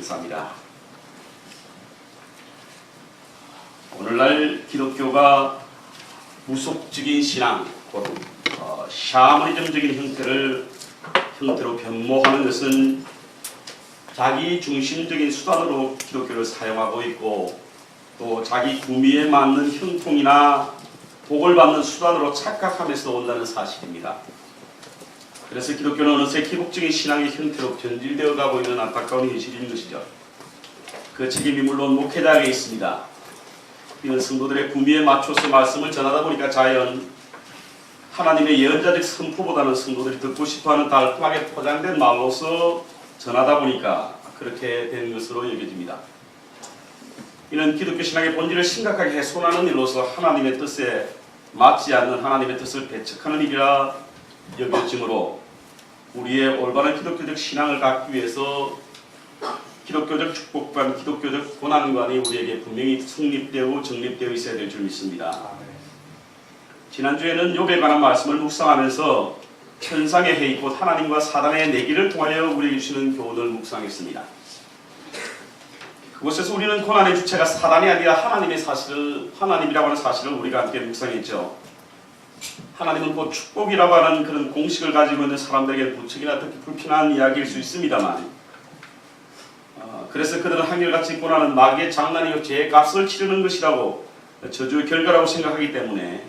감사합니다. 오늘날 기독교가 무속적인 신앙, 곧 샤머니즘적인 형태로 변모하는 것은 자기 중심적인 수단으로 기독교를 사용하고 있고, 또 자기 구미에 맞는 형통이나 복을 받는 수단으로 착각하면서 온다는 사실입니다. 그래서 기독교는 어느새 기복적인 신앙의 형태로 변질되어 가고 있는 안타까운 현실인 것이죠. 그 책임이 물론 목회자에게 있습니다. 이는 성도들의 구미에 맞춰서 말씀을 전하다 보니까 자연 하나님의 예언자적 선포보다는 성도들이 듣고 싶어하는 달콤하게 포장된 말로서 전하다 보니까 그렇게 된 것으로 여겨집니다. 이는 기독교 신앙의 본질을 심각하게 훼손하는 일로서 하나님의 뜻에 맞지 않는 하나님의 뜻을 배척하는 일이라 여겨지므로 우리의 올바른 기독교적 신앙을 갖기 위해서 기독교적 축복관, 기독교적 고난관이 우리에게 분명히 성립되고 정립되어 있어야 될 줄 믿습니다. 지난주에는 욥에 관한 말씀을 묵상하면서 천상의 해이 곧 하나님과 사단의 내기를 통하여 우리에게 주시는 교훈을 묵상했습니다. 그곳에서 우리는 고난의 주체가 사단이 아니라 하나님이라고 하는 사실을 우리가 함께 묵상했죠. 하나님은 곧 축복이라고 하는 그런 공식을 가지고 있는 사람들에게 무척이나 특히 불편한 이야기일 수 있습니다만, 그래서 그들은 한결같이 고난은 마귀의 장난이요 죄의 값을 치르는 것이라고 저주의 결과라고 생각하기 때문에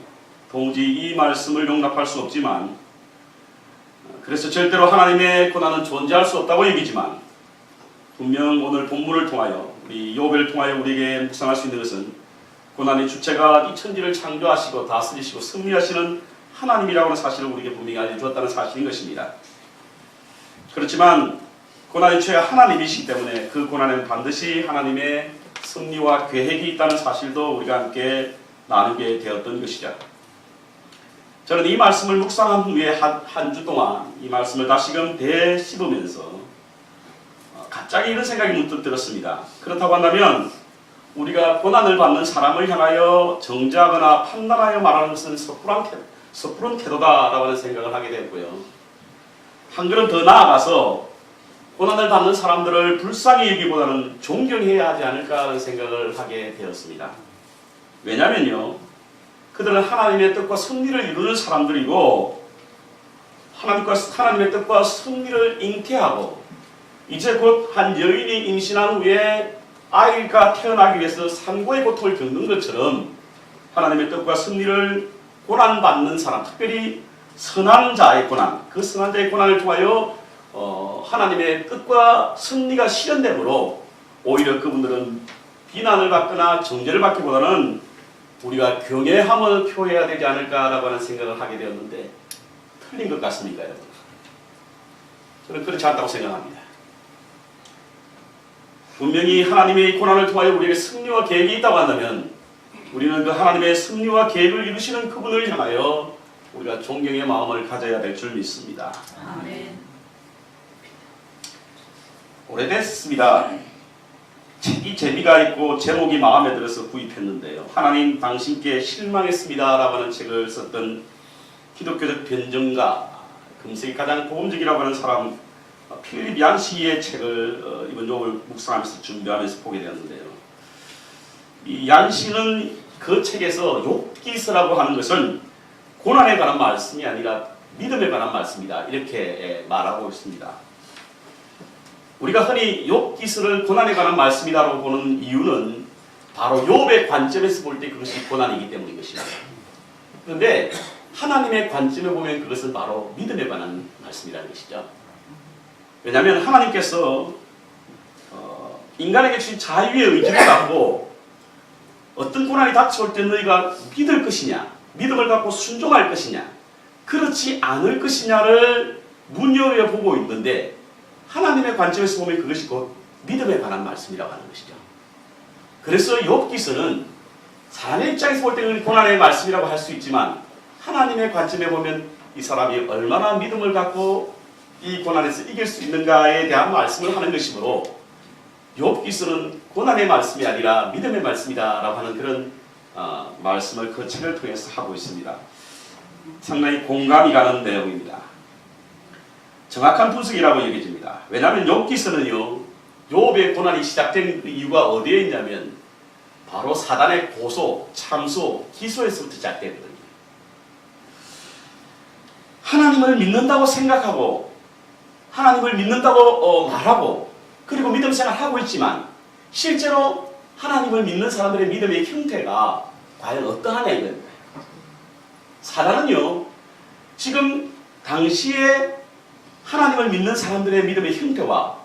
도무지 이 말씀을 용납할 수 없지만, 그래서 절대로 하나님의 고난은 존재할 수 없다고 여기지만, 분명 오늘 본문을 통하여 우리 욥을 통하여 우리에게 묵상할 수 있는 것은 고난의 주체가 이 천지를 창조하시고 다스리시고 승리하시는 하나님이라고 하는 사실을 우리에게 분명히 알려주었다는 사실인 것입니다. 그렇지만 고난의 주체가 하나님이시기 때문에 그 고난에는 반드시 하나님의 섭리와 계획이 있다는 사실도 우리가 함께 나누게 되었던 것이죠. 저는 이 말씀을 묵상한 후에 한 주 동안 이 말씀을 다시금 되씹으면서 갑자기 이런 생각이 문득 들었습니다. 그렇다고 한다면 우리가 고난을 받는 사람을 향하여 정죄하거나 판단하여 말하는 것은 섣부른 태도다라고 하는 생각을 하게 되었고요. 한 걸음 더 나아가서 고난을 받는 사람들을 불쌍히 여기보다는 존경해야 하지 않을까 하는 생각을 하게 되었습니다. 왜냐면요, 그들은 하나님의 뜻과 승리를 이루는 사람들이고, 하나님의 뜻과 승리를 잉태하고 이제 곧 한 여인이 임신한 후에 아이가 태어나기 위해서 산고의 고통을 겪는 것처럼 하나님의 뜻과 승리를 고난받는 사람, 특별히 선한 자의 고난, 그 선한 자의 고난을 통하여 하나님의 뜻과 승리가 실현되므로 오히려 그분들은 비난을 받거나 정죄를 받기보다는 우리가 경외함을 표해야 되지 않을까라고 하는 생각을 하게 되었는데, 틀린 것 같습니까, 여러분? 저는 그렇지 않다고 생각합니다. 분명히 하나님의 고난을 통하여 우리에게 승리와 계획이 있다고 한다면 우리는 그 하나님의 승리와 계획을 이루시는 그분을 향하여 우리가 존경의 마음을 가져야 될 줄 믿습니다. 아멘. 오래됐습니다. 책이 재미가 있고 제목이 마음에 들어서 구입했는데요. 하나님 당신께 실망했습니다 라고 하는 책을 썼던 기독교적 변증가, 금세기 가장 복음적이라고 하는 사람 필립 얀시의 책을 이번 욥을 묵상하면서 준비하면서 보게 되었는데요. 이 얀시는 그 책에서 욥기서라고 하는 것은 고난에 관한 말씀이 아니라 믿음에 관한 말씀이다, 이렇게 말하고 있습니다. 우리가 흔히 욥기서를 고난에 관한 말씀이다라고 보는 이유는 바로 욥의 관점에서 볼 때 그것이 고난이기 때문인 것입니다. 그런데 하나님의 관점에 보면 그것은 바로 믿음에 관한 말씀이라는 것이죠. 왜냐하면 하나님께서 인간에게 주신 자유의 의지를 갖고 어떤 고난이 닥쳐올 때 너희가 믿을 것이냐, 믿음을 갖고 순종할 것이냐, 그렇지 않을 것이냐를 눈여겨보고 있는데, 하나님의 관점에서 보면 그것이 곧 믿음에 관한 말씀이라고 하는 것이죠. 그래서 욥기서는 사람의 입장에서 볼 때는 고난의 말씀이라고 할 수 있지만, 하나님의 관점에 보면 이 사람이 얼마나 믿음을 갖고 이 고난에서 이길 수 있는가에 대한 말씀을 하는 것이므로 욥기서는 고난의 말씀이 아니라 믿음의 말씀이다라고 하는 그런 말씀을 그 책을 통해서 하고 있습니다. 상당히 공감이 가는 내용입니다. 정확한 분석이라고 여겨집니다. 왜냐하면 욥기서는요, 욥의 고난이 시작된 이유가 어디에 있냐면 바로 사단의 고소, 참소, 기소에서부터 시작되거든요. 하나님을 믿는다고 생각하고 하나님을 믿는다고 말하고 그리고 믿음 생활하고 있지만 실제로 하나님을 믿는 사람들의 믿음의 형태가 과연 어떠하냐 이겁니다. 사단은요, 지금 당시에 하나님을 믿는 사람들의 믿음의 형태와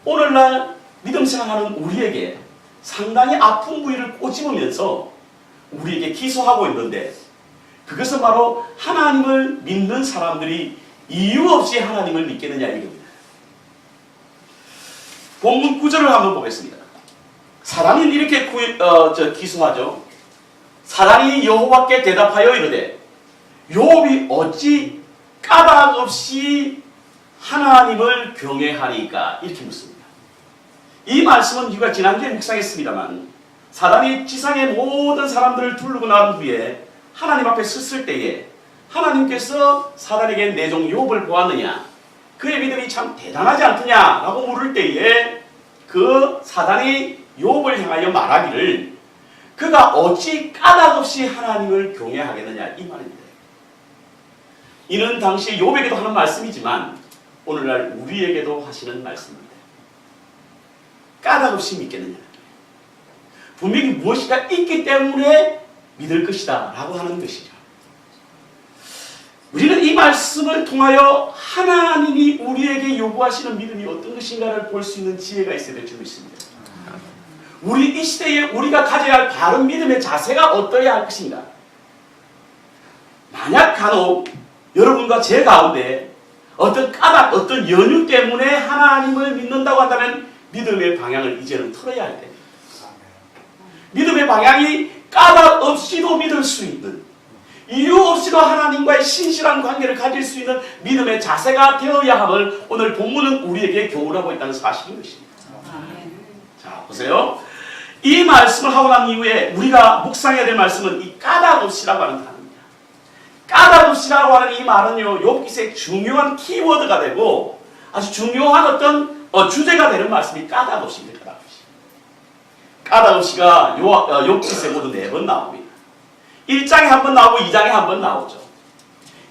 오늘날 믿음 생활하는 우리에게 상당히 아픈 부위를 꼬집으면서 우리에게 기소하고 있는데 그것은 바로 하나님을 믿는 사람들이 이유 없이 하나님을 믿겠느냐 이겁니다. 본문 9절을 한번 보겠습니다. 사단이 이렇게 기소하죠. 사단이 여호와께 대답하여 이르되 욥이 어찌 까닭 없이 하나님을 경외하니까 이렇게 묻습니다. 이 말씀은 우리가 지난주에 묵상했습니다만 사단이 지상의 모든 사람들을 두르고 난 후에 하나님 앞에 섰을 때에 하나님께서 사단에게 내 종 욥을 보았느냐 그의 믿음이 참 대단하지 않느냐라고 물을 때에 그 사단이 욥을 향하여 말하기를 그가 어찌 까닭 없이 하나님을 경외하겠느냐 이 말입니다. 이는 당시 욥에게도 하는 말씀이지만 오늘날 우리에게도 하시는 말씀입니다. 까닭 없이 믿겠느냐. 분명히 무엇이가 있기 때문에 믿을 것이다 라고 하는 것이죠. 우리는 이 말씀을 통하여 하나님이 우리에게 요구하시는 믿음이 어떤 것인가를 볼 수 있는 지혜가 있어야 될 줄 믿습니다. 우리 이 시대에 우리가 가져야 할 바른 믿음의 자세가 어떠해야 할 것인가. 만약 간혹 여러분과 제 가운데 어떤 까닭, 어떤 연유 때문에 하나님을 믿는다고 한다면 믿음의 방향을 이제는 틀어야 할 때입니다. 믿음의 방향이 까닭 없이도 믿을 수 있는, 이유 없이도 하나님과의 신실한 관계를 가질 수 있는 믿음의 자세가 되어야 함을 오늘 본문은 우리에게 교훈하고 있다는 사실인 것입니다. 자, 보세요. 이 말씀을 하고 난 이후에 우리가 묵상해야 될 말씀은 이 까닭 없이라고 하는 단어입니다. 까닭 없이라고 하는 이 말은요, 욥기서의 중요한 키워드가 되고 아주 중요한 어떤 주제가 되는 말씀이 까닭 없이입니다. 까닭 없이. 까닭 없이가 욥기서에 모두 4번 나옵니다. 1장에 한 번 나오고 2장에 한 번 나오죠.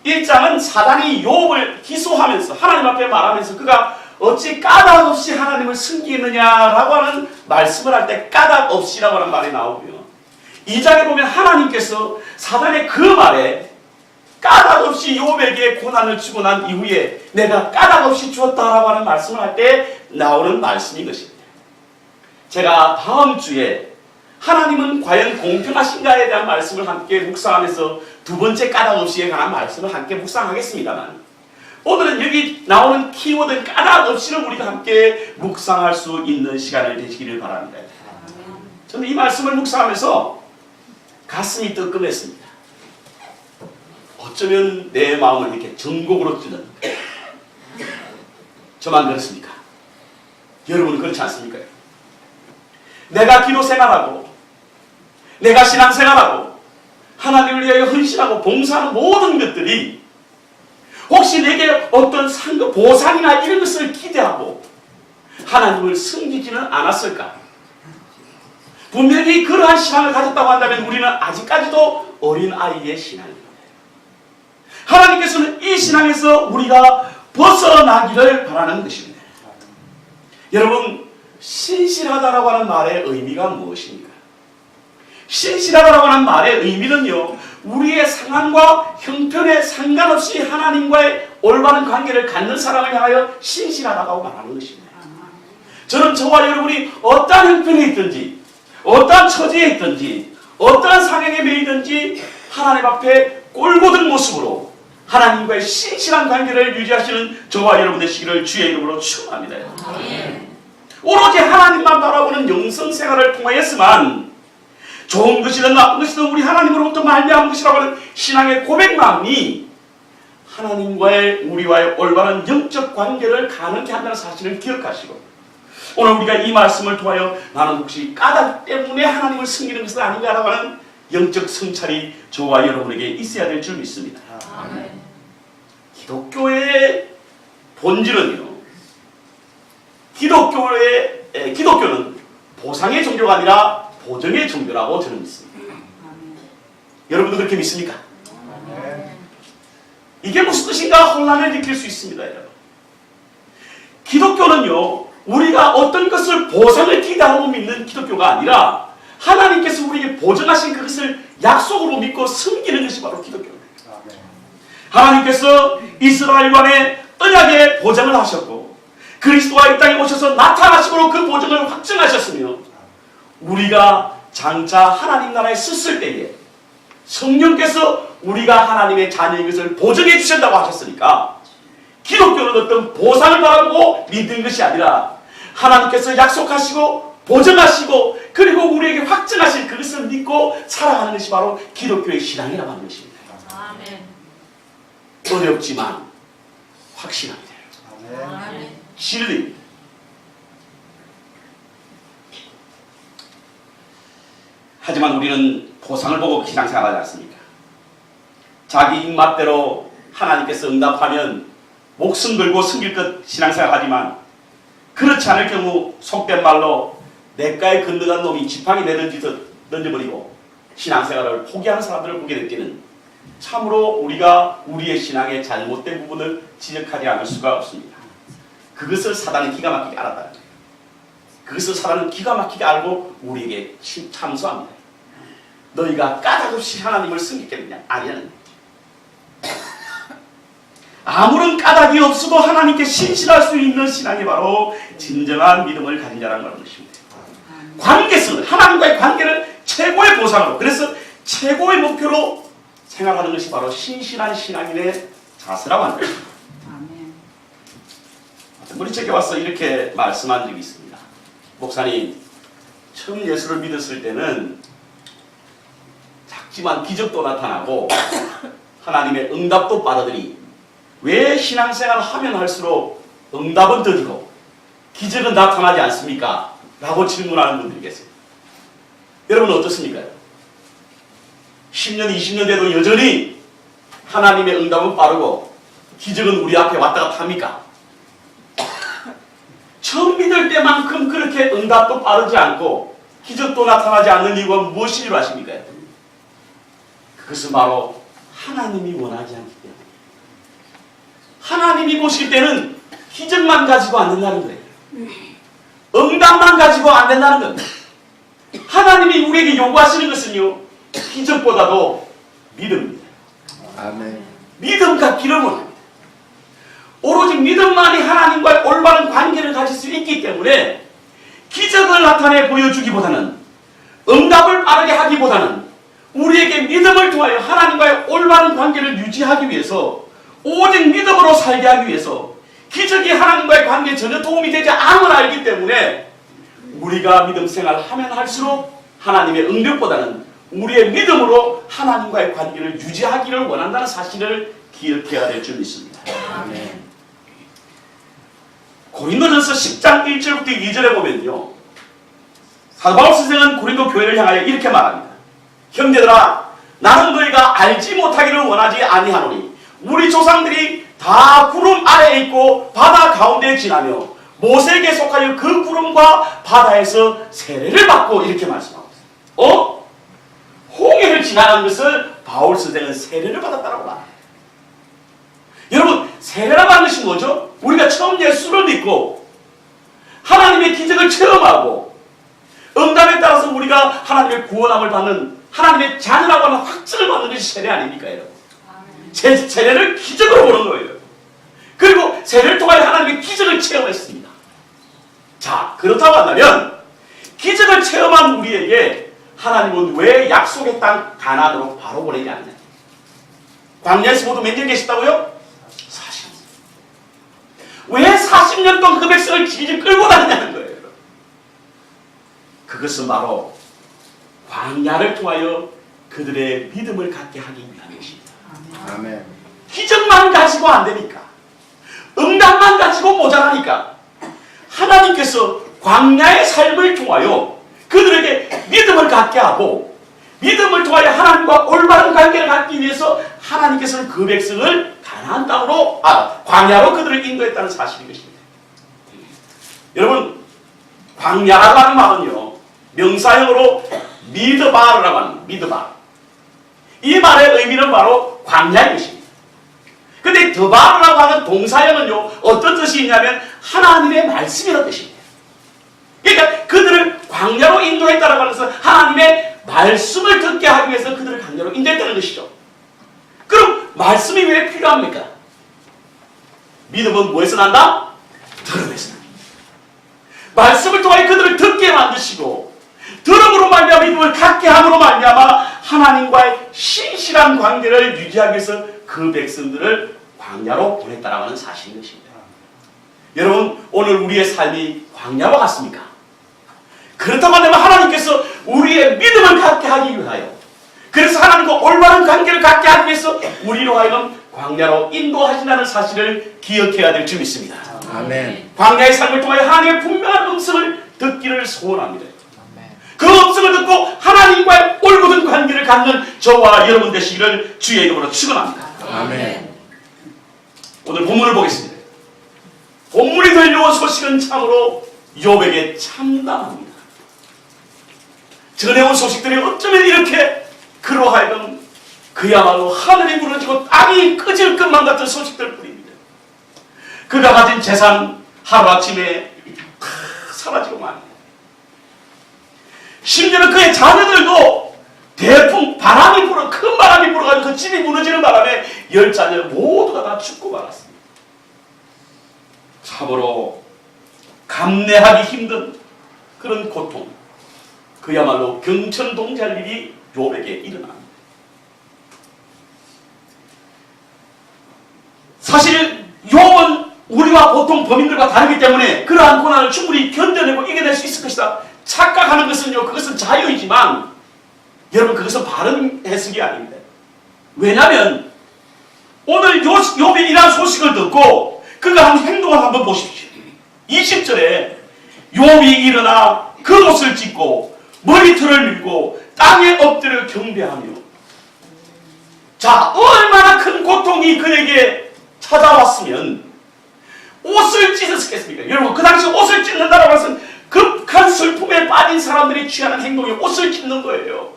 1장은 사단이 욥을 기소하면서 하나님 앞에 말하면서 그가 어찌 까닭 없이 하나님을 숨기느냐라고 하는 말씀을 할 때 까닭 없이라고 하는 말이 나오고요. 2장에 보면 하나님께서 사단의 그 말에 까닭 없이 욥에게 고난을 주고 난 이후에 내가 까닭 없이 주었다라고 하는 말씀을 할 때 나오는 말씀인 것입니다. 제가 다음 주에 하나님은 과연 공평하신가에 대한 말씀을 함께 묵상하면서 두 번째 까닭 없이에 관한 말씀을 함께 묵상하겠습니다만 오늘은 여기 나오는 키워드 까닭 없이를 우리가 함께 묵상할 수 있는 시간을 되시기를 바랍니다. 저는 이 말씀을 묵상하면서 가슴이 뜨끔했습니다. 어쩌면 내 마음을 이렇게 전곡으로 찌는 저만 그렇습니까? 여러분은 그렇지 않습니까? 내가 기도 생활하고 내가 신앙생활하고 하나님을 위하여 헌신하고 봉사하는 모든 것들이 혹시 내게 어떤 상급 보상이나 이런 것을 기대하고 하나님을 섬기지는 않았을까? 분명히 그러한 신앙을 가졌다고 한다면 우리는 아직까지도 어린아이의 신앙입니다. 하나님께서는 이 신앙에서 우리가 벗어나기를 바라는 것입니다. 여러분, 신실하다라고 하는 말의 의미가 무엇입니까? 신실하다라고 하는 말의 의미는요, 우리의 상황과 형편에 상관없이 하나님과의 올바른 관계를 갖는 사람을 향하여 신실하다고 말하는 것입니다. 저는 저와 여러분이 어떠한 형편에 있든지 어떠한 처지에 있든지 어떠한 상황에 매이든지 하나님 앞에 꼴보든 모습으로 하나님과의 신실한 관계를 유지하시는 저와 여러분 되시기를 주의 이름으로 축원합니다. 오로지 하나님만 바라보는 영성생활을 통하였으만 좋은 것이든 나쁜 것이든 우리 하나님으로부터 말미암은 것이라고 하는 신앙의 고백만이 하나님과의 우리와의 올바른 영적 관계를 가능케 한다는 사실을 기억하시고 오늘 우리가 이 말씀을 통하여 나는 혹시 까닭 때문에 하나님을 숨기는 것은 아닌가라고 하는 영적 성찰이 저와 여러분에게 있어야 될 줄 믿습니다. 기독교의 본질은요, 기독교의 종교가 아니라 보정의 종교라고 저는 믿습니다. 여러분도 그렇게 믿습니까? 이게 무슨 뜻인가 혼란을 느낄 수 있습니다. 여러분. 기독교는요, 우리가 어떤 것을 보상을 기대하고 믿는 기독교가 아니라 하나님께서 우리에게 보증하신 그것을 약속으로 믿고 섬기는 것이 바로 기독교입니다. 하나님께서 이스라엘과의 언약의 보장을 하셨고 그리스도가 이 땅에 오셔서 나타나심으로 그 보증을 확증하셨으며 우리가 장차 하나님 나라에 섰을 때에 성령께서 우리가 하나님의 자녀인 것을 보증해 주신다고 하셨으니까 기독교는 어떤 보상을 바라고 믿는 것이 아니라 하나님께서 약속하시고 보증하시고 그리고 우리에게 확증하신 그것을 믿고 살아가는 것이 바로 기독교의 신앙이라고 하는 것입니다. 아멘. 어렵지만 확신합니다. 아멘. 진리입니다. 하지만 우리는 보상을 보고 신앙생활하지 않습니까? 자기 입맛대로 하나님께서 응답하면 목숨 걸고 숨길 것 신앙생활하지만 그렇지 않을 경우 속된 말로 냇가에 건너간 놈이 지팡이 내던지듯 던져버리고 신앙생활을 포기하는 사람들을 보게 될 때는 참으로 우리가 우리의 신앙의 잘못된 부분을 지적하지 않을 수가 없습니다. 그것을 사단은 기가 막히게 알았다는 거예요. 그것을 사단은 기가 막히게 알고 우리에게 참소합니다. 너희가 까닭없이 하나님을 섬기겠느냐? 아니라는 거예요. 아무런 까닭이 없어도 하나님께 신실할 수 있는 신앙이 바로 진정한 믿음을 가진 자라는 것입니다. 관계성을, 하나님과의 관계를 최고의 보상으로, 그래서 최고의 목표로 생각하는 것이 바로 신실한 신앙인의 자세라고 하는 것입니다. 우리 제게 와서 이렇게 말씀한 적이 있습니다. 목사님, 처음 예수를 믿었을 때는 작지만 기적도 나타나고 하나님의 응답도 빠르더니 왜 신앙생활을 하면 할수록 응답은 더디고 기적은 나타나지 않습니까? 라고 질문하는 분들이 계세요. 여러분 어떻습니까? 10년, 20년 돼도 여전히 하나님의 응답은 빠르고 기적은 우리 앞에 왔다 갔다 합니까? 처음 믿을 때만큼 그렇게 응답도 빠르지 않고 기적도 나타나지 않는 이유가 무엇인 줄 아십니까? 그것은 바로 하나님이 원하지 않기 때문에. 하나님이 보실 때는 기적만 가지고 안 된다는 거예요. 응답만 가지고 안 된다는 겁니다. 하나님이 우리에게 요구하시는 것은요, 기적보다도 믿음입니다. 아멘. 믿음과 기름을 합니다. 오로지 믿음만이 하나님과의 올바른 관계를 가질 수 있기 때문에 기적을 나타내 보여주기보다는 응답을 빠르게 하기보다는 우리에게 믿음을 통하여 하나님과의 올바른 관계를 유지하기 위해서 오직 믿음으로 살게 하기 위해서 기적이 하나님과의 관계에 전혀 도움이 되지 않음을 알기 때문에 우리가 믿음 생활을 하면 할수록 하나님의 응답보다는 우리의 믿음으로 하나님과의 관계를 유지하기를 원한다는 사실을 기억해야 될 줄 믿습니다. 아멘. 고린도전서 10장 1절부터 2절에 보면요, 사도 바울 선생은 고린도 교회를 향하여 이렇게 말합니다. 형제들아, 나는 너희가 알지 못하기를 원하지 아니하노니 우리 조상들이 다 구름 아래에 있고 바다 가운데 지나며 모세에게 속하여 그 구름과 바다에서 세례를 받고 이렇게 말씀하고 있어요. 홍해를 지나간 것을 바울 선생은 세례를 받았다고 말해요. 여러분, 세례라고 하는 것이 뭐죠? 우리가 처음 예수를 믿고 하나님의 기적을 체험하고 응답에 따라서 우리가 하나님의 구원함을 받는 하나님의 자녀라고 하는 확증을 받는 것이 세례 아닙니까, 여러분? 세례를 기적으로 보는 거예요. 그리고 세례를 통하여 하나님의 기적을 체험했습니다. 자, 그렇다고 한다면 기적을 체험한 우리에게 하나님은 왜 약속의 땅 가나안으로 바로 보내지 않느냐? 광야에서 모두 몇 년 계셨다고요? 40년. 왜 40년 동안 그 백성을 질질 끌고 다니냐는 거예요. 그것은 바로 광야를 통하여 그들의 믿음을 갖게 하기 위한 것입니다. 아멘. 기적만 가지고 안 되니까, 응답만 가지고 모자라니까 하나님께서 광야의 삶을 통하여 그들에게 믿음을 갖게 하고 믿음을 통하여 하나님과 올바른 관계를 갖기 위해서 하나님께서는 그 백성을 가나안 땅으로, 광야로 그들을 인도했다는 사실인 것입니다. 여러분, 광야라고 하는 말은요, 명사형으로 미드바르라고 합니다. 미드바르. 이 말의 의미는 바로 광야의 것입니다. 근데 드바르라고 하는 동사형은요, 어떤 뜻이 있냐면 하나님의 말씀이라는 뜻입니다. 그러니까 그들을 광야로 인도했다라고 하면서 하나님의 말씀을 듣게 하기 위해서 그들을 광야로 인도했다는 것이죠. 그럼 말씀이 왜 필요합니까? 믿음은 뭐에서 난다? 들음에서 난다. 말씀을 통해 그들을 듣게 만드시고 들음으로 말미암아 믿음을 갖게 함으로 말미암아 하나님과의 신실한 관계를 유지하기 위해서 그 백성들을 광야로 보냈다라고 하는 사실인 것입니다. 여러분, 오늘 우리의 삶이 광야와 같습니까? 그렇다고 한다면 하나님께서 우리의 믿음을 갖게 하기 위하여, 그래서 하나님과 올바른 관계를 갖게 하기 위해서 우리로 하여금 광야로 인도하신다는 사실을 기억해야 될 줄 믿습니다. 아멘. 광야의 삶을 통하여 하나님의 분명한 음성을 듣기를 소원합니다. 그 음성을 듣고 하나님과의 올곧은 관계를 갖는 저와 여러분 되시기를 주의 이름으로 축원합니다. 아멘. 오늘 본문을 보겠습니다. 본문이 들려온 소식은 참으로 욥에게 참담합니다. 전해온 소식들이 어쩌면 이렇게 그로 하여금 그야말로 하늘이 무너지고 땅이 꺼질 것만 같은 소식들 뿐입니다. 그가 가진 재산 하루아침에 다 사라지고 맙니다. 심지어는 그의 자녀들도 대풍 바람이 불어, 큰 바람이 불어가지고 그 집이 무너지는 바람에 10자녀 모두가 다 죽고 말았습니다. 참으로 감내하기 힘든 그런 고통, 그야말로 경천동지할 일이 욥에게 일어납니다. 사실 욥은 우리와 보통 범인들과 다르기 때문에 그러한 고난을 충분히 견뎌내고 이겨낼 수 있을 것이다 착각하는 것은요, 그것은 자유이지만 여러분, 그것은 바른 해석이 아닙니다. 왜냐하면 오늘 욥이 이러한 소식을 듣고 그가 한 행동을 한번 보십시오. 20절에 욥이 일어나 겉옷을 찢고 머리털을 밀고 땅에 엎드려 경배하며, 자, 얼마나 큰 고통이 그에게 찾아왔으면 옷을 찢었겠습니까? 여러분, 그 당시 옷을 찢는다라고 해서 급한 슬픔에 빠진 사람들이 취하는 행동이 옷을 찢는 거예요.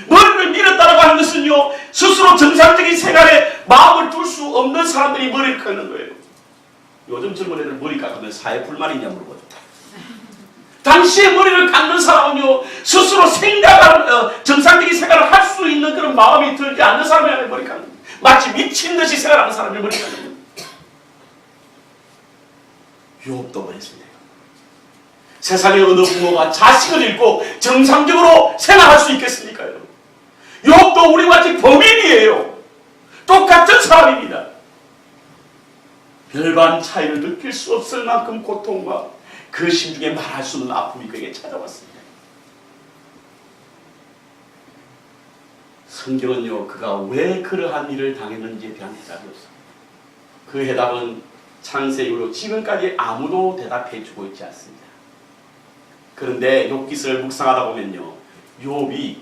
머리를 밀었다라고 하는 것은요, 스스로 정상적인 생활에 마음을 둘 수 없는 사람들이 머리를 깎는 거예요. 요즘 젊은 애들 머리 깎으면 사회 불만이냐 물어보죠. 당시에 머리를 깎는 사람은요, 스스로 정상적인 생활을 할 수 있는 그런 마음이 들지 않는 사람이 머리 깎는 거예요. 마치 미친 듯이 생활하는 사람이 머리 깎는 거예요. 욥도 그랬습니다. 세상의 어느 부모가 자식을 잃고 정상적으로 생활할 수 있겠습니까? 욥도 우리와 같이 범인이에요. 똑같은 사람입니다. 별반 차이를 느낄 수 없을 만큼 고통과 그 심중에 말할 수 없는 아픔이 그에게 찾아왔습니다. 성경은요, 그가 왜 그러한 일을 당했는지에 대한 대답이 없습니다. 그 해답은 창세 이후로 지금까지 아무도 대답해주고 있지 않습니다. 그런데 욥기서를 묵상하다 보면요, 욥이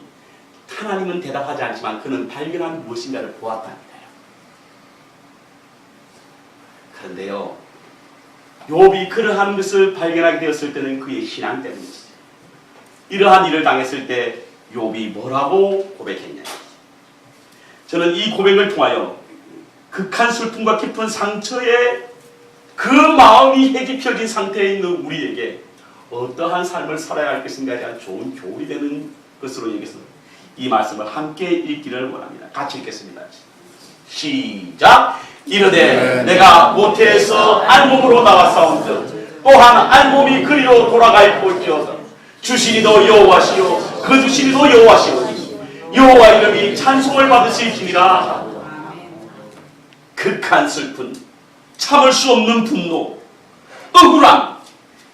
하나님은 대답하지 않지만 그는 발견한 무엇인가를 보았답니다. 그런데요, 욥이 그러한 것을 발견하게 되었을 때는 그의 신앙 때문이었어요. 이러한 일을 당했을 때 욥이 뭐라고 고백했냐? 저는 이 고백을 통하여 극한 슬픔과 깊은 상처에 그 마음이 해집혀진 상태에 있는 우리에게 어떠한 삶을 살아야 할 것인가에 대한 좋은 교훈이 되는 것으로 여기서 이 말씀을 함께 읽기를 원합니다. 같이 읽겠습니다. 시작! 이르되 내가 모태에서 알몸으로 나왔사온즉 또한 알몸이 그리로 돌아갈 볼지어다. 주시니도 여호와시요 그 주시니도 여호와시오니 여호와 이름이 찬송을 받으실지니라. 극한 슬픈, 참을 수 없는 분노, 억울함,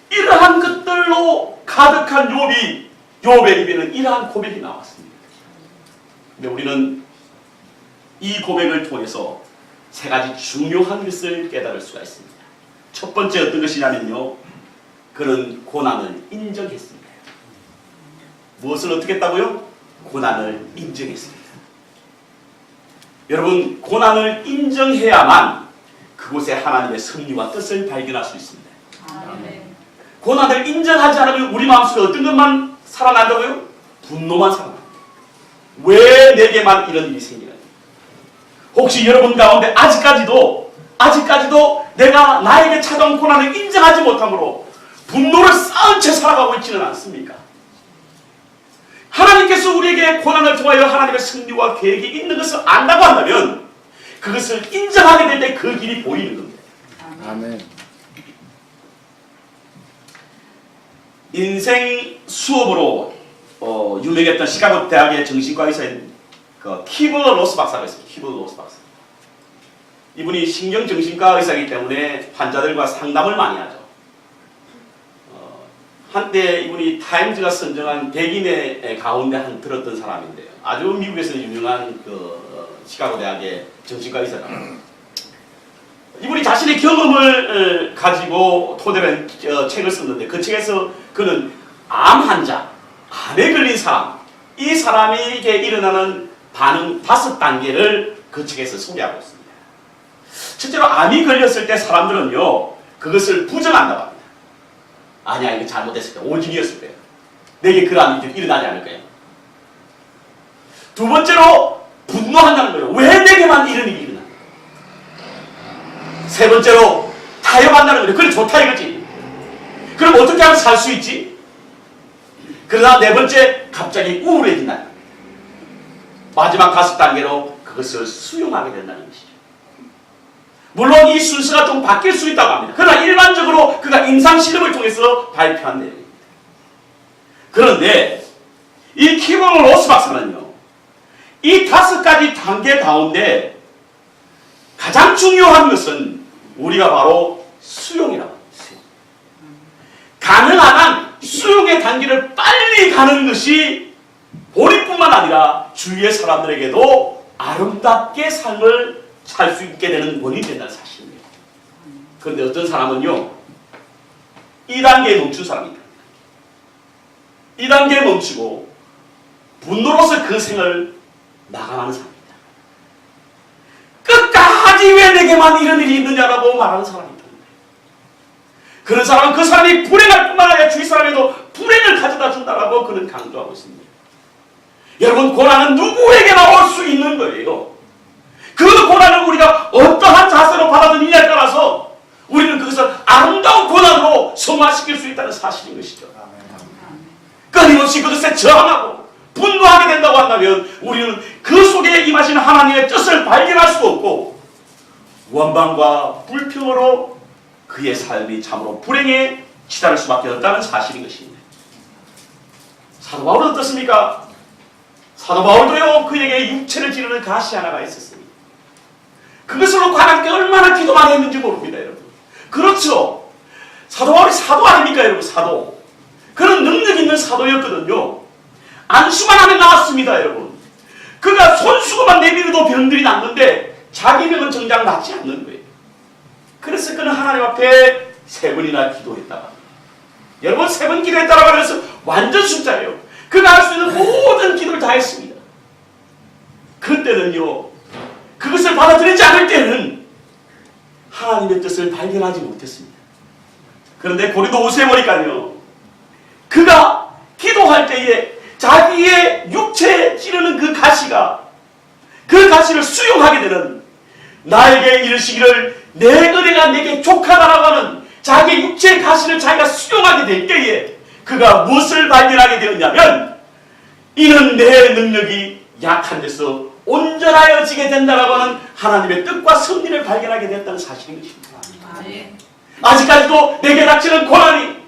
이러한 것들로 가득한 욥의 입에는 이러한 고백이 나왔습니다. 근데 우리는 이 고백을 통해서 세 가지 중요한 것을 깨달을 수가 있습니다. 첫 번째 어떤 것이냐면요, 그는 고난을 인정했습니다. 무엇을 어떻게 했다고요? 고난을 인정했습니다. 여러분, 고난을 인정해야만 그곳에 하나님의 섭리와 뜻을 발견할 수 있습니다. 아멘. 고난을 인정하지 않으면 우리 마음속에 어떤 것만 살아난다고요? 분노만 살아난다. 왜 내게만 이런 일이 생기나? 혹시 여러분 가운데 아직까지도 내가 나에게 찾아온 고난을 인정하지 못함으로 분노를 쌓은 채 살아가고 있지는 않습니까? 하나님께서 우리에게 고난을 통하여 하나님의 승리와 계획이 있는 것을 안다고 한다면 그것을 인정하게 될 때 그 길이 보이는 겁니다. 아멘. 인생 수업으로 유명했던 시카고 대학의 정신과 의사인 키블 로스 박사가 있습니다. 키블 로스 박사. 이분이 신경정신과 의사이기 때문에 환자들과 상담을 많이 하죠. 한때 이분이 타임즈가 선정한 100인의 가운데 들었던 사람인데요. 아주 미국에서 유명한 시카고 대학의 정신과 의사가. 이분이 자신의 경험을 가지고 토대로 한 책을 썼는데 그 책에서 그는 암 환자, 암에 걸린 사람, 이 사람에게 일어나는 반응 5단계를 그 책에서 소개하고 있습니다. 실제로 암이 걸렸을 때 사람들은요, 그것을 부정한다고 합니다. 아니야, 이거 잘못했을 때, 오진이었을 때, 내게 그 암이 일어나지 않을 거예요. 두 번째로, 분노한다는 거예요. 왜 내게만 이런 일이 일어나? 세 번째로, 타협한다는 거예요. 그래, 좋다 이거지. 그럼 어떻게 하면 살 수 있지? 그러다 네 번째, 갑자기 우울해진다는 거예요. 마지막 5단계로 그것을 수용하게 된다는 것이죠. 물론 이 순서가 좀 바뀔 수 있다고 합니다. 그러나 일반적으로 그가 임상실험을 통해서 발표한 내용입니다. 그런데 이 키블 로스 박사는요, 이 5가지 단계 가운데 가장 중요한 것은 우리가 바로 수용이라고 합니다. 수용. 가능한 한 수용의 단계를 빨리 가는 것이 본인뿐만 아니라 주위의 사람들에게도 아름답게 삶을 살 수 있게 되는 원인이 된다는 사실입니다. 그런데 어떤 사람은요, 2단계에 멈춘 사람이 있다. 2단계에 멈추고 분노로서 그 생을 나가는 사람입니다. 끝까지 왜 내게만 이런 일이 있느냐라고 말하는 사람이 있다. 그런 사람은 그 사람이 불행할 뿐만 아니라 주위 사람에도 불행을 가져다 준다라고 그는 강조하고 있습니다. 여러분, 고난은 누구에게나 올 수 있는 거예요. 그 고난을 우리가 어떠한 자세로 받아들이냐에 따라서 우리는 그것을 아름다운 고난으로 성화시킬 수 있다는 사실인 것이죠. 끊임없이 그것에 저항하고 분노하게 된다고 한다면 우리는 그 속에 임하시는 하나님의 뜻을 발견할 수 없고 원망과 불평으로 그의 삶이 참으로 불행에 치달을 수밖에 없다는 사실인 것입니다. 사도 바울은 어떻습니까? 사도 바울도요, 그에게 육체를 지르는 가시 하나가 있었습니다. 그것을 놓고 하나님께 얼마나 기도 많이 했는지 모릅니다, 여러분. 그렇죠. 사도 바울이 사도 아닙니까, 여러분? 사도. 그런 능력 있는 사도였거든요. 안수만 하면 나왔습니다, 여러분. 그가 손수건만 내밀어도 병들이 낫는데 자기 병은 정작 낫지 않는 거예요. 그래서 그는 하나님 앞에 3번이나 기도했다가, 여러분, 3번 기도했다라고 하면서 완전 숫자예요. 그가 할 수 있는 모든 기도를 다 했습니다. 그때는요, 그것을 받아들이지 않을 때는 하나님의 뜻을 발견하지 못했습니다. 그런데 고린도후서에 보니까요, 그가 기도할 때에 자기의 육체에 찌르는 그 가시를 수용하게 되는, 나에게 이르시기를 내 은혜가 내게 족하다라고 하는 자기의 육체의 가시를 자기가 수용하게 될 때에 그가 무엇을 발견하게 되었냐면, 이는 내 능력이 약한 데서 온전하여지게 된다라고 하는 하나님의 뜻과 섭리를 발견하게 됐다는 사실인 것입니다. 아직까지도 내게 닥치는 고난이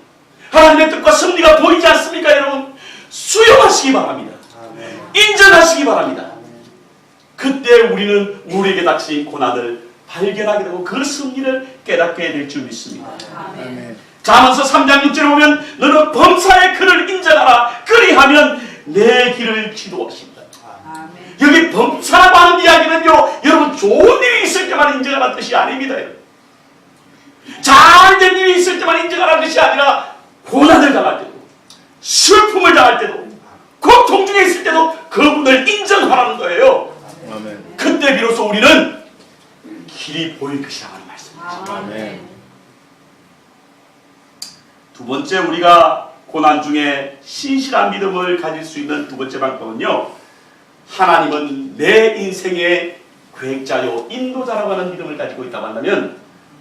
하나님의 뜻과 섭리가 보이지 않습니까, 여러분? 수용하시기 바랍니다. 인정하시기 바랍니다. 그때 우리는 우리에게 닥친 고난을 발견하게 되고 그 섭리를 깨닫게 될 줄 믿습니다. 잠언서 3장 6절에 보면 너는 범사의 그를 인정하라, 그리하면 내 길을 지도하신다. 여기 범사라고 하는 이야기는요, 여러분, 좋은 일이 있을 때만 인정하라는 뜻이 아닙니다. 잘된 일이 있을 때만 인정하라는 뜻이 아니라 고난을 당할 때도, 슬픔을 당할 때도, 고통 중에 있을 때도 그분을 인정하라는 거예요. 아멘. 그때 비로소 우리는 길이 보일 것이라는 말씀이죠. 두 번째 우리가 고난 중에 신실한 믿음을 가질 수 있는 두 번째 방법은요, 하나님은 내 인생의 계획자요 인도자라고 하는 믿음을 가지고 있다고 한다면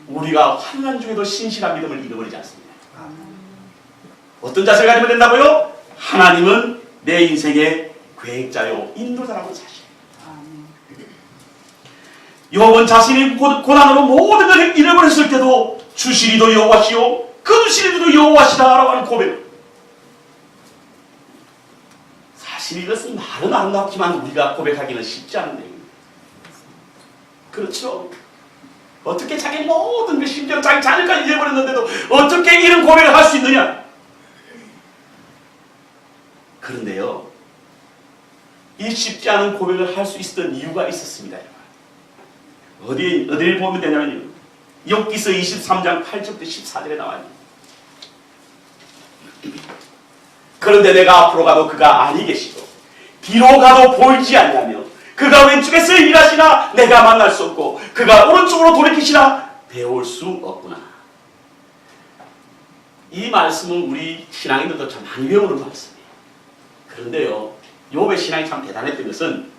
우리가 환난 중에도 신실한 믿음을 잃어버리지 않습니다. 어떤 자세를 가지면 된다고요? 하나님은 내 인생의 계획자요 인도자라고 하는 사실. 욥은 자신이 고난으로 모든 것을 잃어버렸을 때도 주시리도 여호와시오 그 주시리도 여호와시다라고 하는 고백. 사실 이것은 말은 아름답지만 우리가 고백하기는 쉽지 않은 내용입니다. 그렇죠? 어떻게 자기 모든 것, 심지어 자기 자녀까지 잃어버렸는데도 어떻게 이런 고백을 할 수 있느냐? 그런데요, 이 쉽지 않은 고백을 할 수 있었던 이유가 있었습니다. 어디를 보면 되냐면요, 욥기서 23장 8절부터 14절에 나와요. 그런데 내가 앞으로 가도 그가 아니 계시고 뒤로 가도 보이지 않냐며 그가 왼쪽에서 일하시나 내가 만날 수 없고 그가 오른쪽으로 돌이키시나 배울 수 없구나. 이 말씀은 우리 신앙인들도 참 많이 배우는 말씀이에요. 그런데요, 욥의 신앙이 참 대단했던 것은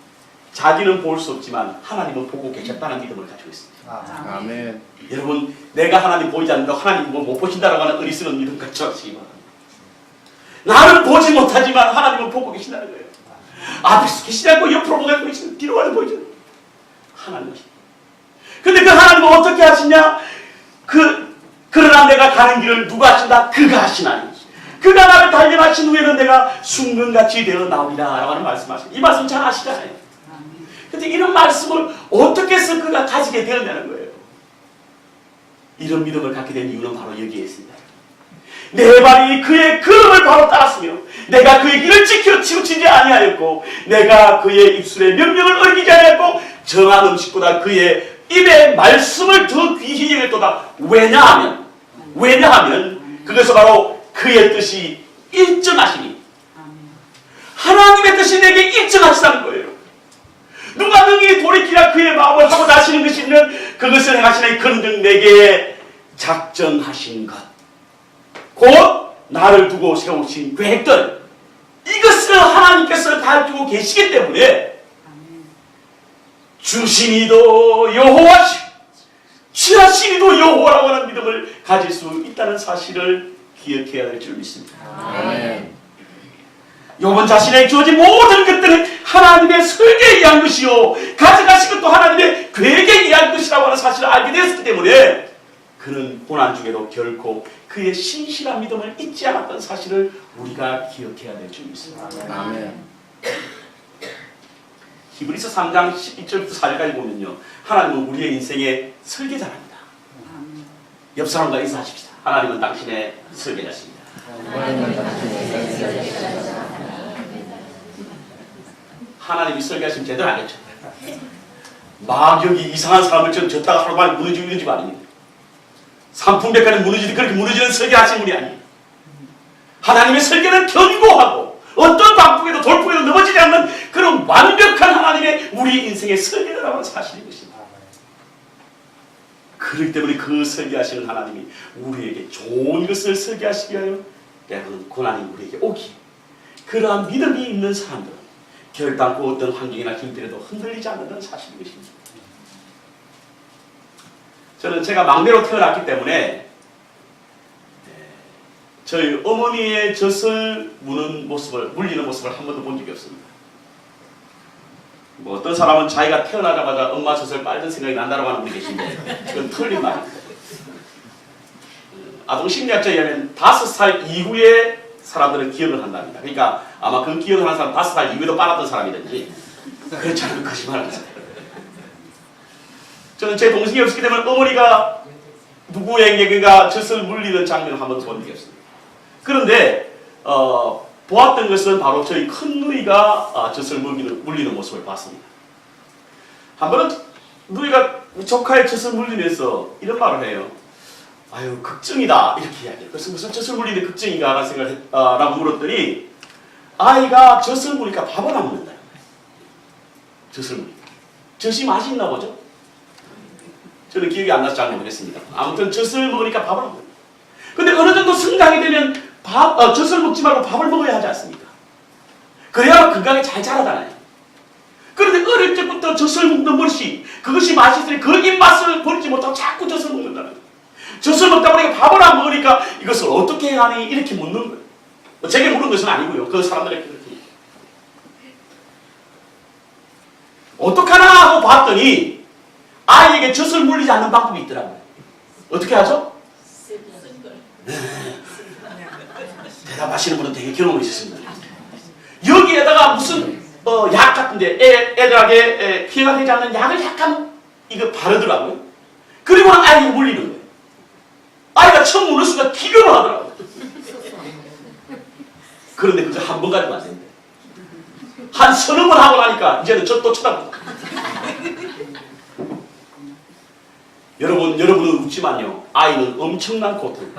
자기는 볼 수 없지만 하나님은 보고 계셨다는 믿음을 가지고 있습니다. 아멘. 여러분, 내가 하나님 보이지 않는다고 하나님 못 보신다라고 하는 어리석은 믿음 갖지 마시기 바랍니다. 나는 보지 못하지만 하나님은 보고 계신다는 거예요. 앞에서 계시지 않고 옆으로 보고 계시는, 뒤로 가도 보이지 않는 하나님은. 근데 그 하나님은 어떻게 하시냐? 그러나 내가 가는 길을 누가 하신다? 그가 하시나니. 그가 나를 단련하신 후에는 내가 순금같이 되어 나오리라 라고 하는 말씀하십니다. 이 말씀 잘 아시잖아요. 근데 이런 말씀을 어떻게 해서 그가 가지게 되었냐는 거예요. 이런 믿음을 갖게 된 이유는 바로 여기에 있습니다. 내 발이 그의 걸음을 바로 따랐으며 내가 그의 길을 지켜 치우치지 아니하였고 내가 그의 입술의 명령을 어기지 아니하였고 정한 음식보다 그의 입의 말씀을 더 귀히 여겼도다. 왜냐하면 그것은 바로 그의 뜻이 일정하시니 하나님의 뜻이 내게 일정하시다는 거예요. 누가 능히 돌이키라 그의 마음을 하고 나시는 것이면 그것을 행하시니 그런즉 내게 작정하신 것 곧 나를 두고 세우신 계획들, 이것을 하나님께서 가지고 계시기 때문에 주시니도 여호와시 취하시니도 여호와라고 하는 믿음을 가질 수 있다는 사실을 기억해야 될 줄 믿습니다. 아멘. 욥은 자신에게 주어진 모든 것들은 하나님의 설계에 의한 것이요 가져가신 것도 하나님의 계획에 의한 것이라고 하는 사실을 알게 되었기 때문에 그는 고난 중에도 결코 그의 신실한 믿음을 잊지 않았던 사실을 우리가 기억해야 될 줄 믿습니다. 아멘. 히브리서 3장 12절부터 4절까지 보면요, 하나님은 우리의 인생의 설계자랍니다. 옆 사람과 인사하십시다. 하나님은 당신의 설계자십니다. 하나님이 설계하시면 제대로 알겠죠. 막 여기 이상한 사람들처럼 졌다가 하루 만에 무너지고 이런 집 아닙니다. 삼풍백화는 무너지듯 그렇게 무너지는 설계하신 분이 아니에요. 하나님의 설계는 견고하고 어떤 방풍에도 돌풍에도 넘어지지 않는 그런 완벽한 하나님의 우리 인생의 설계라는 사실인 것입니다. 그렇기 때문에 그 설계하시는 하나님이 우리에게 좋은 것을 설계하시기 위하여 여러분 고난이 우리에게 오기, 그러한 믿음이 있는 사람들은 결단코 어떤 환경이나 힘들에도 흔들리지 않는다는 사실인 것입니다. 저는 제가 막내로 태어났기 때문에 저희 어머니의 젖을 물리는 모습을 한 번도 본 적이 없습니다. 뭐 어떤 사람은 자기가 태어나자마자 엄마 젖을 빨던 생각이 난다고 하는 분이 계신데 그건 틀린 말입니다. 아동심리학자에 의하면 5살 이후에 사람들은 기억을 한답니다. 그러니까 아마 그 기억을 하는 사람 5살 이후에도 빨았던 사람이든지 그렇지 않으면 거짓말을 하세요. 저는 제 동생이 없기 때문에 어머니가 누구에게가 젖을 물리는 장면을 한 번도 본 적이 없습니다. 그런데 보았던 것은 바로 저희 큰 누이가 젖을 물리는 모습을 봤습니다. 한 번은 누이가 조카의 젖을 물리면서 이런 말을 해요. 아유, 걱정이다 이렇게 이야기해요. 그래서 무슨 젖을 물리는 걱정인가 라는 생각을 라고 물었더니 아이가 젖을 물으니까 밥을 안 먹는다. 젖을 물으니까. 젖이 맛이 있나 보죠? 저는 기억이 안 나서 잘 모르겠습니다. 아무튼 젖을 먹으니까 밥을 안 먹어요. 근데 어느 정도 성장이 되면 젖을 먹지 말고 밥을 먹어야 하지 않습니까? 그래야 건강에 잘 자라잖아요. 그런데 어릴 때부터 젖을 먹는 버릇이 그것이 맛있으니 그 입맛을 버리지 못하고 자꾸 젖을 먹는다는 거예요. 젖을 먹다 보니까 밥을 안 먹으니까 이것을 어떻게 해야 하니 이렇게 묻는 거예요. 제게 물은 것은 아니고요. 그 사람들에게 그렇게. 어떡하나 하고 봤더니 아이에게 젖을 물리지 않는 방법이 있더라고요. 어떻게 하죠? 대답하시는 분은 되게 경험이 있으십니다. 여기에다가 무슨 약 같은데 애들에게 피해가 되지 않는 약을 약간 이거 바르더라고요. 그리고는 아이에게 물리는 거예요. 아이가 처음 물는 순간 기교를 하더라고요. 그런데 그거 한 번 가지고 안 됩니다. 한 서너 번 하고 나니까 이제는 저 또 쳐다본다. 여러분은 웃지만요. 아이는 엄청난 고통.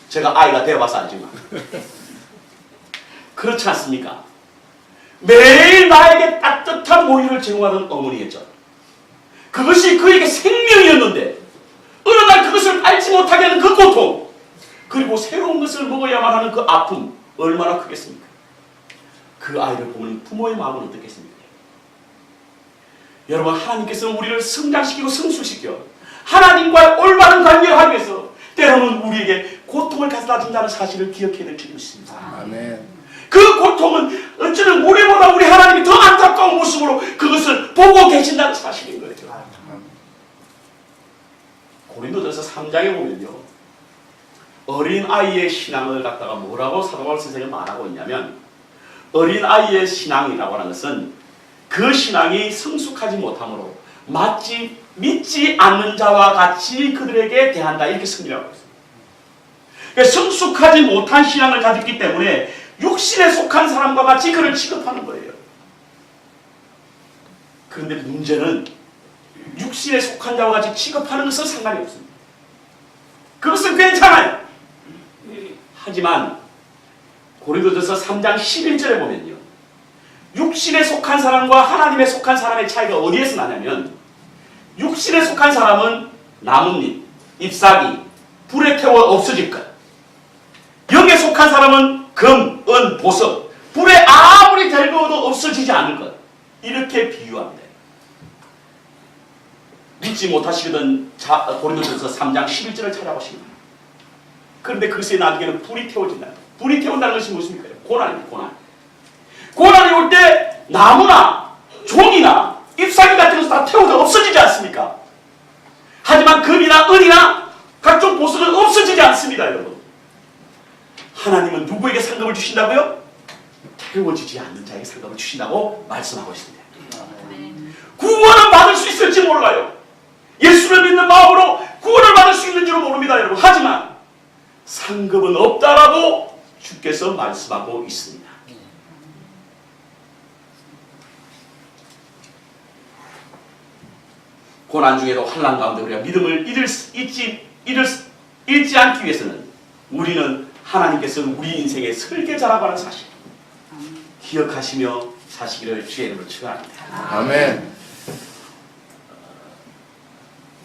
제가 아이가 되어봐서 알지만. 그렇지 않습니까? 매일 나에게 따뜻한 모유를 제공하는 어머니겠죠. 그것이 그에게 생명이었는데 어느 날 그것을 알지 못하게 하는 그 고통, 그리고 새로운 것을 먹어야만 하는 그 아픔, 얼마나 크겠습니까? 그 아이를 보면 부모의 마음은 어떻겠습니까? 여러분, 하나님께서는 우리를 성장시키고 성숙시켜 하나님과의 올바른 관계를 하기 위해서 때로는 우리에게 고통을 가져다 준다는 사실을 기억해야 될 줄이 있습니다. 아멘. 그 고통은 어쩌면 우리보다 우리 하나님이 더 안타까운 모습으로 그것을 보고 계신다는 사실인 거예요. 고린도전서 3장에 보면요, 어린 아이의 신앙을 갖다가 뭐라고 사도 바울 선생님이 말하고 있냐면, 어린 아이의 신앙이라고 하는 것은 그 신앙이 성숙하지 못함으로 마치 믿지 않는 자와 같이 그들에게 대한다, 이렇게 승리하고 있습니다. 그러니까 성숙하지 못한 신앙을 가졌기 때문에 육신에 속한 사람과 같이 그를 취급하는 거예요. 그런데 문제는 육신에 속한 자와 같이 취급하는 것은 상관이 없습니다. 그것은 괜찮아요. 하지만 고린도전서 3장 11절에 보면요, 육신에 속한 사람과 하나님에 속한 사람의 차이가 어디에서 나냐면, 육신에 속한 사람은 나뭇잎, 잎사귀, 불에 태워 없어질 것. 영에 속한 사람은 금, 은, 보석, 불에 아무리 달궈도 없어지지 않을 것. 이렇게 비유합니다. 믿지 못하시거든 고린도전서 3장 11절을 찾아보십니다. 그런데 그것에 나중에는 불이 태워진다. 불이 태운다는 것이 무엇입니까? 고난입니다. 고난. 고난이 올 때 나무나 종이나 잎사귀 같은 것은 다 태워져 없어지지 않습니까? 하지만 금이나 은이나 각종 보석은 없어지지 않습니다, 여러분. 하나님은 누구에게 상급을 주신다고요? 태워지지 않는 자에게 상급을 주신다고 말씀하고 있습니다. 구원은 받을 수 있을지 몰라요. 예수를 믿는 마음으로 구원을 받을 수 있는 줄은 모릅니다, 여러분. 하지만 상급은 없다라고 주께서 말씀하고 있습니다. 고난 중에도 환난 가운데 우리가 믿음을 잃지 않기 위해서는 우리는 하나님께서 우리 인생의 설계자라고 하는 사실 기억하시며 사시기를 주의 이름으로 축원합니다. 아멘.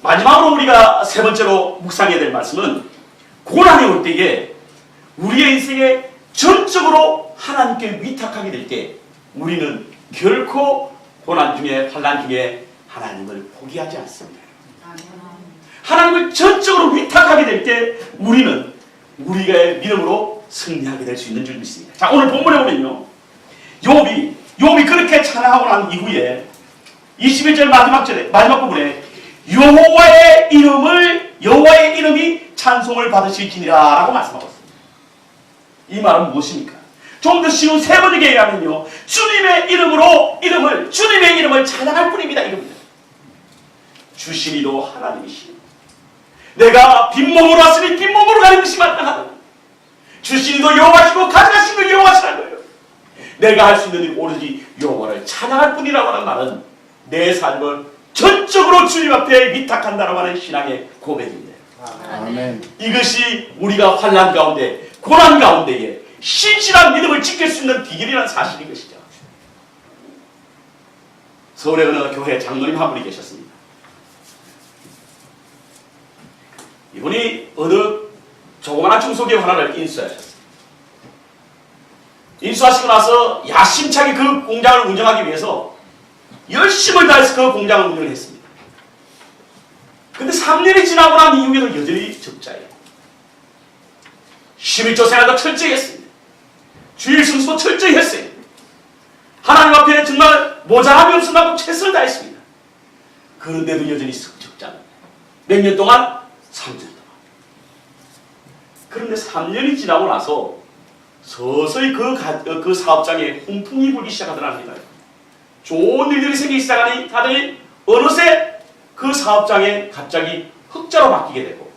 마지막으로 우리가 세 번째로 묵상해야 될 말씀은, 고난이 올 때에 우리의 인생에 전적으로 하나님께 위탁하게 될 때 우리는 결코 고난 중에 환난 중에 하나님을 포기하지 않습니다. 하나님을 전적으로 위탁하게 될 때 우리는 우리의 믿음으로 승리하게 될 수 있는 줄 믿습니다. 자, 오늘 본문에 보면요, 욥이 그렇게 찬양하고 난 이후에 21절 마지막 부분에 여호와의 이름이 찬송을 받으실지니라 라고 말씀하고 있습니다. 이 말은 무엇입니까? 좀 더 쉬운 세 번째 얘기하면요, 주님의 이름을 찬양할 뿐입니다, 이겁니다. 주신 이도 하나님이시오. 내가 빈몸으로 왔으니 빈몸으로 가는 것이 마땅하다. 주신 이도 여호와시고 가져가신 이도 여호와시라는 거예요. 내가 할 수 있는 일 오로지 여호와를 찬양할 뿐이라고 하는 말은 내 삶을 전적으로 주님 앞에 위탁한다라고 하는 신앙의 고백입니다. 아멘. 이것이 우리가 환난 가운데, 고난 가운데에 신실한 믿음을 지킬 수 있는 비결이라는 사실인 것이죠. 서울의 어느 교회 장로님 한 분이 계셨습니다. 이분이 어느 조그마한 중소기업 하나를 인수하셨어요. 인수하시고 나서 야심차게 그 공장을 운영하기 위해서 열심을 다해서 그 공장을 운영을 했습니다. 근데 3년이 지나고 난 이후에도 여전히 적자예요. 11조 생활도 철저히 했습니다. 주일 성수도 철저히 했어요. 하나님 앞에 정말 모자람이 없으라고 최선을 다했습니다. 그런데도 여전히 적자입니다. 몇 년 동안? 3년 동안. 그런데 3년이 지나고 나서 서서히 그 사업장에 훈풍이 불기 시작하더랍니다. 좋은 일들이 생기기 시작하더니 어느새 그 사업장에 갑자기 흑자로 바뀌게 되고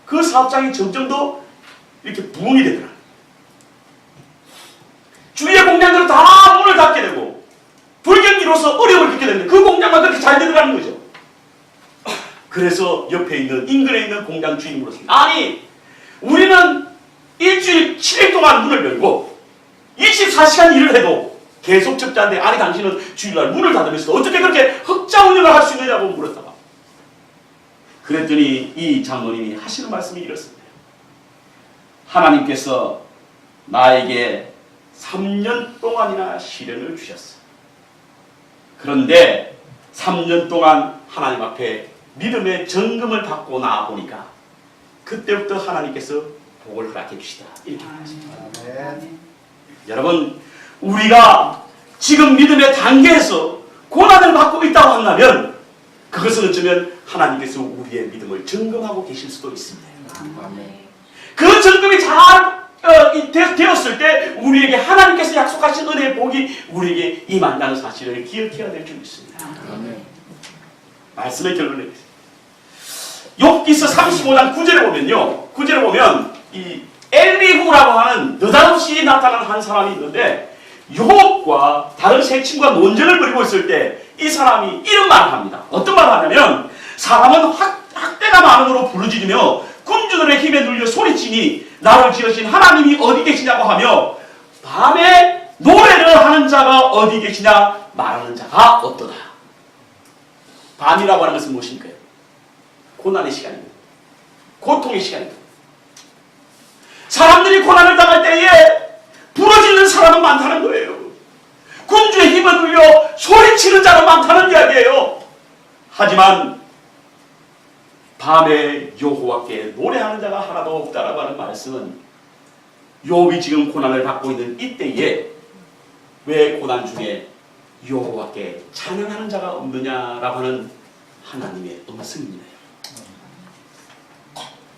그 사업장이 점점 더 이렇게 부흥이 되더라. 주위의 공장들은 다 문을 닫게 되고 불경기로서 어려움을 겪게 되는데 그 공장만 그렇게 잘 되더라는 거죠. 그래서 옆에 있는 인근에 있는 공장 주인이 물었습니다. 아니 우리는 일주일 7일 동안 문을 열고 24시간 일을 해도 계속 적자인데 아니 당신은 주일날 문을 닫으면서 어떻게 그렇게 흑자 운영을 할 수 있느냐고 물었다가 그랬더니 이 장로님이 하시는 말씀이 이렇습니다. 하나님께서 나에게 3년 동안이나 시련을 주셨어. 그런데 3년 동안 하나님 앞에 믿음의 점검을 받고 나아보니까 그때부터 하나님께서 복을 허락해 주시다. 이렇게 말했습니다. 여러분 우리가 지금 믿음의 단계에서 고난을 받고 있다고 한다면 그것은 어쩌면 하나님께서 우리의 믿음을 점검하고 계실 수도 있습니다. 그 점검이 잘 되었을 때 우리에게 하나님께서 약속하신 은혜의 복이 우리에게 임한다는 사실을 기억해야 될 줄 믿습니다. 말씀의 결론을 욥기서 35장 9절에 보면요. 9절에 보면 이 엘리후라고 하는 느닷없이 나타난 한 사람이 있는데 욥과 다른 세 친구가 논쟁을 벌이고 있을 때 이 사람이 이런 말을 합니다. 어떤 말을 하냐면 사람은 학대가 많음으로 부르짖으며 군주들의 힘에 눌려 소리치니 나를 지으신 하나님이 어디 계시냐고 하며 밤에 노래를 하는 자가 어디 계시냐 말하는 자가 없도다. 밤이라고 하는 것은 무엇입니까? 고난의 시간입니다. 고통의 시간입니다. 사람들이 고난을 당할 때에 부러지는 사람은 많다는 거예요. 군주의 힘을 눌려 소리치는 자는 많다는 이야기예요. 하지만 밤에 여호와께 노래하는 자가 하나도 없다라고 하는 말씀은 욥이 지금 고난을 받고 있는 이때에 왜 고난 중에 여호와께 찬양하는 자가 없느냐라고 하는 하나님의 음성입니다.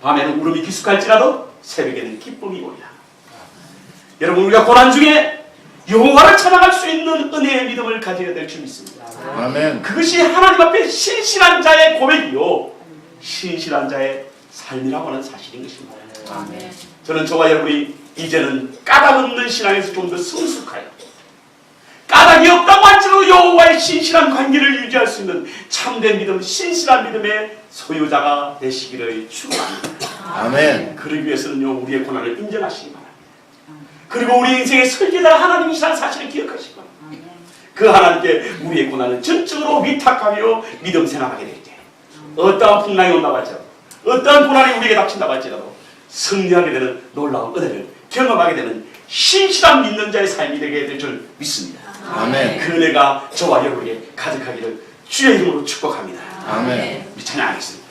밤에는 울음이 기숙할지라도 새벽에는 기쁨이 오리라. 여러분 우리가 고난 중에 여호와를 찬양할 수 있는 은혜의 믿음을 가져야 될 줄 믿습니다. 아멘. 그것이 하나님 앞에 신실한 자의 고백이요 신실한 자의 삶이라고 하는 사실인 것입니다. 아멘. 저는 저와 여러분이 이제는 까닭 없는 신앙에서 좀 더 성숙하여 까닭이 없다고 할지라도 여호와의 신실한 관계를 유지할 수 있는 참된 믿음, 신실한 믿음의 소유자가 되시기를 축원합니다. 아멘. 그러기 위해서는요 우리의 고난을 인정하시기 바랍니다. 그리고 우리 인생의 설계자가 하나님이시라는 사실을 기억하시기 바랍니다. 그 하나님께 우리의 고난을 전적으로 위탁하며 믿음 생활하게 될 때 어떠한 풍랑이 온다고 할지라도 어떠한 고난이 우리에게 닥친다고 할지라도 승리하게 되는 놀라운 은혜를 경험하게 되는 신실한 믿는 자의 삶이 되게 될 줄 믿습니다. 아멘. 그 은혜가 저와 여러분에게 가득하기를 주의 이름으로 축복합니다. 아멘. 우리 찬양하겠습니다.